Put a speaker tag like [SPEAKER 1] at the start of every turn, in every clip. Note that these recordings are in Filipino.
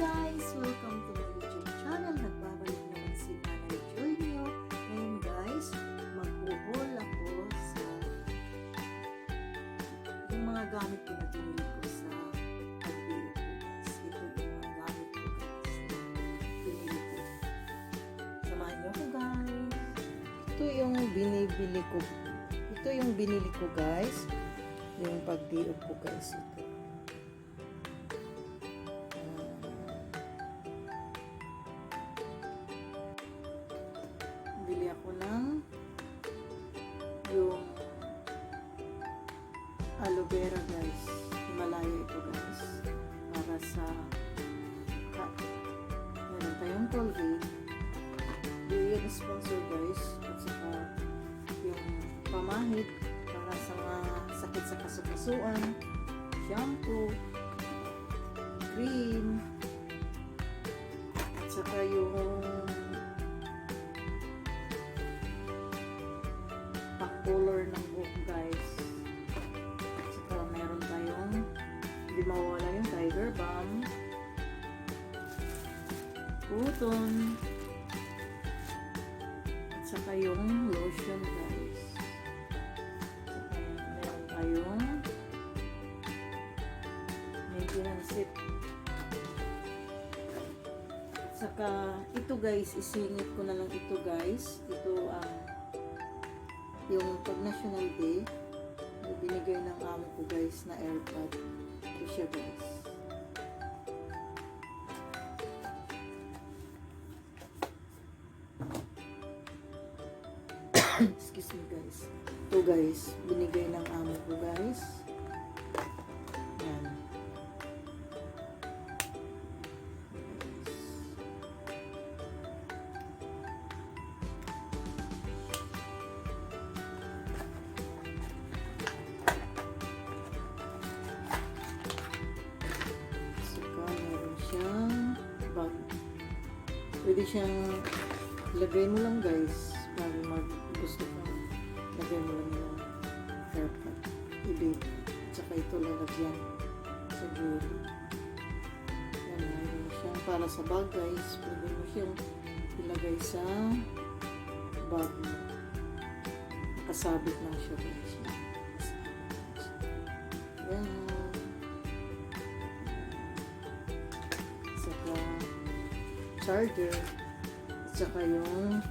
[SPEAKER 1] guys! Welcome to my YouTube channel. Nagbabalik naman si Nanay Joy niyo. Ngayon guys, mag-haul ako sa yung mga gamit ko na binili ko sa pag-ibig ko guys. Ito yung mga gamit ko guys. Binili ko. Samahan niyo ko guys. Ito yung binibili ko. Ito yung binili ko guys. Yung pag-ibig ko guys. Ito. Bili ako ng yung aloe vera guys. Himalaya ito guys. Para sa meron tayong Colgate. Yung sponsor guys. At saka yung pamahid para sa mga sakit sa kasukasuan. Shampoo. Cream. At saka yung color ng buhok guys. At saka meron tayong hindi mawala yung Tiger Balm, Puton, at saka yung lotion guys. At saka meron tayong maintenance set. At saka ito guys, isingit ko na lang ito guys. Ito ang yung pag National Day, binigay ng amo ko guys na AirPod. Ito siya guys. Excuse me guys. Ito guys, binigay ng amo ko guys. Yan. Bag. Pwede siyang lagay mo lang guys para gusto ka lagay mo lang yung haircut ibig, tsaka ito lalagyan sa jewelry. Yan, mayroon siyang para sa bag guys, pwede mo siyang ilagay sa bag mo, nakasabit lang siya guys. Yan, charger, at saka yung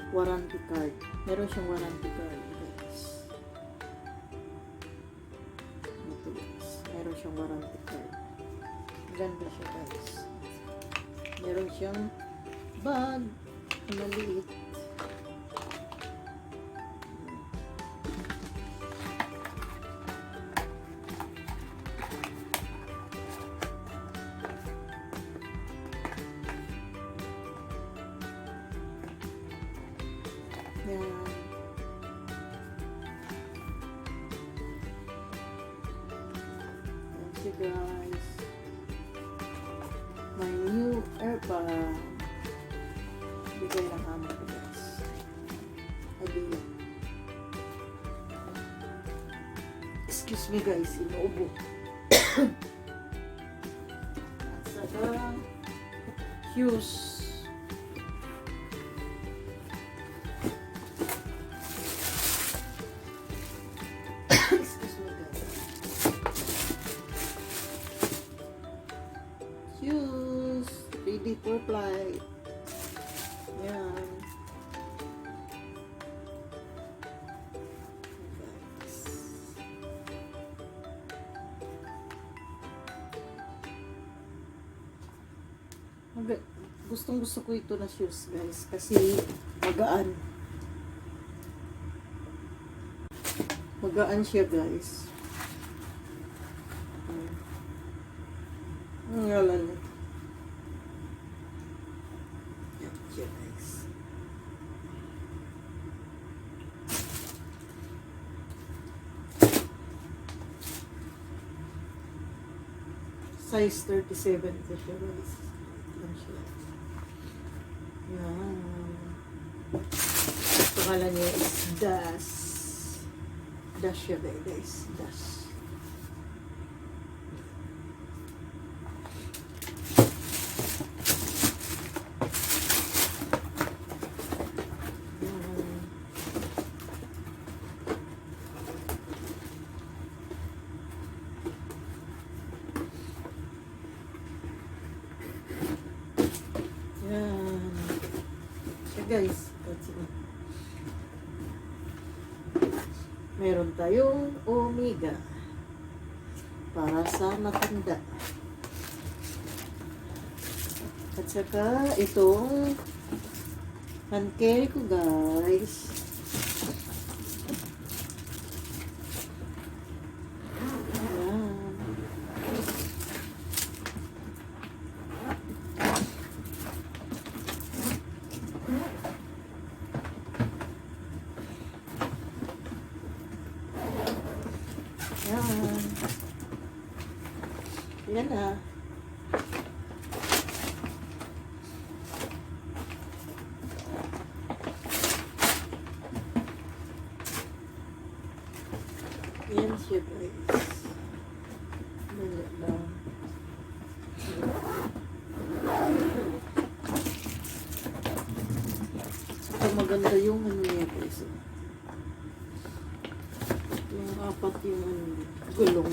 [SPEAKER 1] warranty card. Meron siyang warranty card guys. Ito guys, meron siyang warranty card. Ganda siya guys. Meron siyang bag na maliit. Yan. Yan siya guys. My new AirPod. Bigay ng amo ko guys. Idea. Excuse me guys, inuubo. At saka shoes. Shoes, ready for flight. Yan. Gustong gusto ko ito na shoes guys kasi magaan. Magaan siya guys. Ang ngalan niya. Yan siya guys. Size 37 ito siya guys. Yan siya. Yan. Pangalan niya is Das. Das siya guys. Das. Meron tayong omega para sa matanda. At saka itong hand carry ko guys. Ayan. Ayan. Ayan na. Ayan siya guys. Dali lang. Saka maganda yung ano niya guys. Yung apat yung ano, gulong.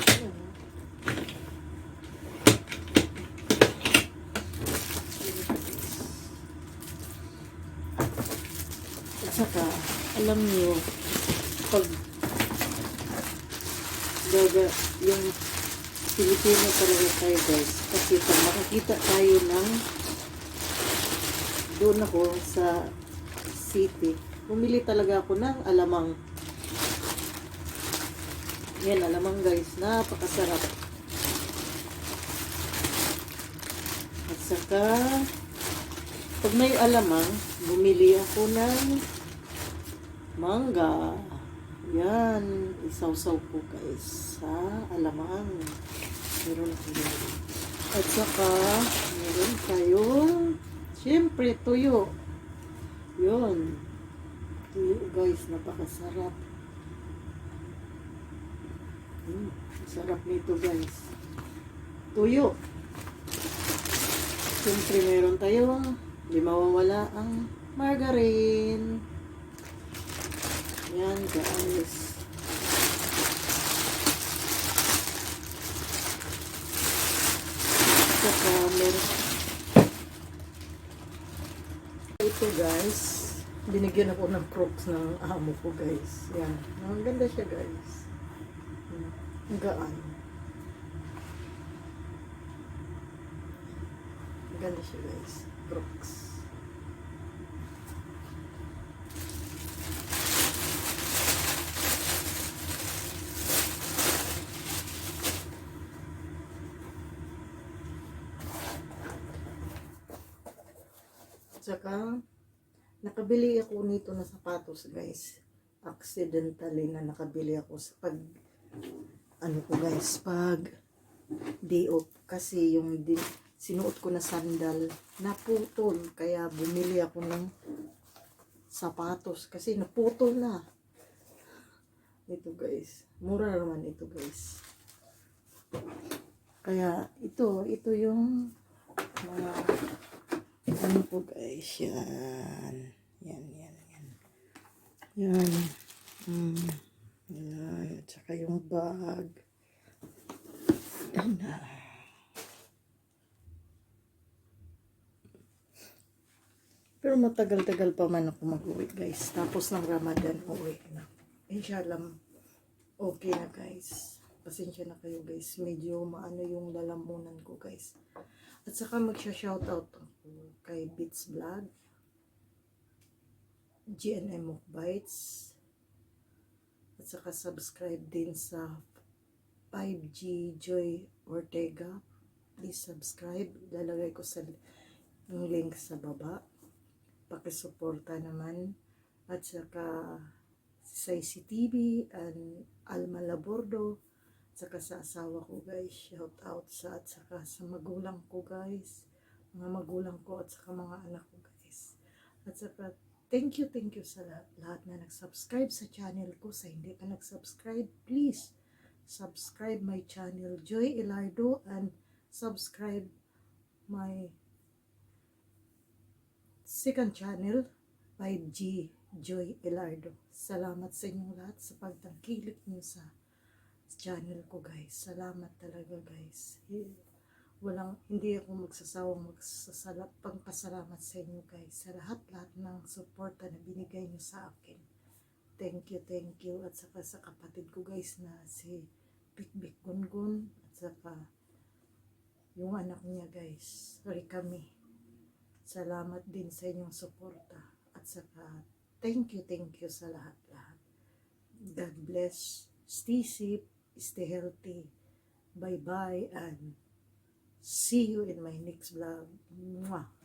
[SPEAKER 1] Ayan. At saka, alam niyo, pag gaga, yung Pilipino talaga tayo guys, kasi pag makakita tayo ng, doon ako sa city, bumili talaga ako ng alamang. Yan, alamang guys, napakasarap. At saka, pag may alamang, bumili ako ng mangga. Yan, isawsaw ko guys sa alamang. Meron tayo. At saka, meron tayong, siyempre, tuyo. Yun. Tuyo guys, napakasarap. Sarap nito guys. Tuyo. Siyempre, meron tayong, di mawawala ang margarine. Yan guys. Saka meron. Ito guys. Binigyan ako ng Crocs ng amo ko guys. Yan. Ang ganda siya guys. Ang gaan. Ang ganda siya guys. Crocs. Saka, nakabili ako nito na sapatos guys. Accidentally na nakabili ako sa pag, ano ko guys, pag day off. Kasi yung sinuot ko na sandal, naputol. Kaya bumili ako ng sapatos. Kasi naputol na. Ito guys. Mura naman ito guys. Kaya ito yung mga ano po guys, yan. Yan. Yan. Yan. At saka yung bag. Yan na. Pero matagal-tagal pa man ako mag-uwi guys. Tapos ng Ramadan, uwi na. Inshallah, okay na guys. Pasensya na kayo guys. Medyo maano yung lalamunan ko guys. At saka magsha-shoutout ako kay Beats Vlog, GNM Mukbites, at saka subscribe din sa 5G Joy Ortega. Please subscribe. Lalagay ko sa yung link sa baba. Pakisuporta naman. At saka sa ICTV and Alma Labordo. Saka sa asawa ko guys, shout out at saka sa magulang ko guys, mga magulang ko at saka mga anak ko guys. At saka thank you sa lahat na nag-subscribe sa channel ko. Sa hindi pa nag-subscribe, please subscribe my channel Joy Ilardo and subscribe my second channel 5G Joy Ilardo. Salamat sa inyong lahat sa pagtangkilik niyo sa channel ko guys. Salamat talaga guys. Hindi ako magsasawang pagpasalamat sa inyo guys sa lahat-lahat ng suporta na binigay niyo sa akin. Thank you. At saka sa kapatid ko guys na si Bikbik Gungun at saka yung anak niya guys, Rikami. Salamat din sa inyong suporta at saka thank you sa lahat-lahat. God bless. Stay safe, stay healthy. Bye-bye and see you in my next vlog. Mwah!